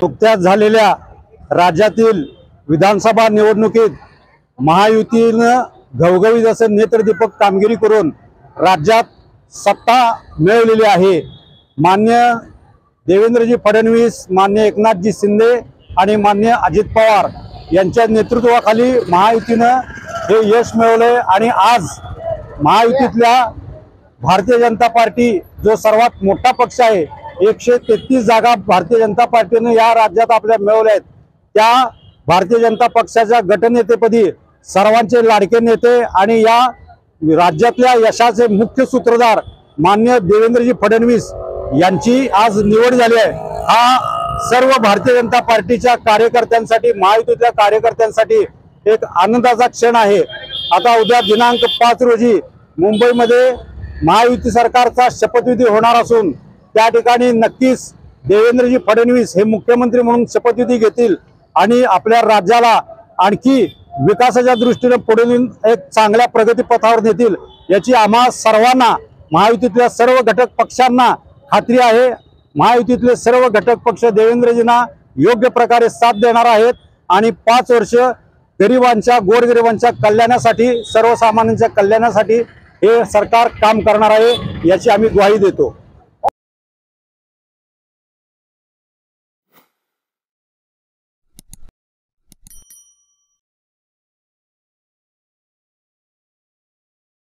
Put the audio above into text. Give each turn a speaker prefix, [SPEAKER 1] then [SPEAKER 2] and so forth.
[SPEAKER 1] नुकत्याच झालेल्या राज्यातील विधानसभा निवडणुकीत महायुतीनं घवघवीत असं नेत्रदीपक कामगिरी करून राज्यात सत्ता मिळवलेली आहे। मान्य देवेंद्रजी फडणवीस, मान्य एकनाथजी शिंदे आणि मान्य अजित पवार यांच्या नेतृत्वाखाली महायुतीनं हे यश मिळवले आणि आज महायुतीतल्या भारतीय जनता पार्टी जो सर्वात मोठा पक्ष आहे, 133 जागा भारतीय जनता पार्टीने या राज्यात आपल्या मिळवल्या आहेत। त्या भारतीय जनता पक्षाच्या गटनेतेपदी सर्वांचे लाडके नेते आणि या राज्यातल्या यशाचे मुख्य सूत्रधार मान्य देवेंद्रजी फडणवीस यांची आज निवड झाली आहे। हा सर्व भारतीय जनता पार्टीच्या कार्यकर्त्यांसाठी, महायुतीतल्या कार्यकर्त्यांसाठी एक आनंदाचा क्षण आहे। आता उद्या दिनांक 5 रोजी मुंबईमध्ये महायुती सरकारचा शपथविधी होणार असून त्या ठिकाणी नक्कीच देवेंद्रजी फडणवीस हे मुख्यमंत्री म्हणून शपथविधी घेतील आणि आपल्या राज्याला आणखी विकासाच्या दृष्टीने पुढे नेऊन एक चांगल्या प्रगतीपथावर नेतील याची आम्हा सर्वांना, महायुतीतल्या सर्व घटक पक्षांना खात्री आहे। महायुतीतले सर्व घटक पक्ष देवेंद्रजींना योग्य प्रकारे साथ देणार आहेत आणि 5 वर्ष गरिबांच्या, गोरगरिबांच्या कल्याणासाठी, सर्वसामान्यांच्या कल्याणासाठी हे सरकार काम करणार आहे याची आम्ही ग्वाही देतो।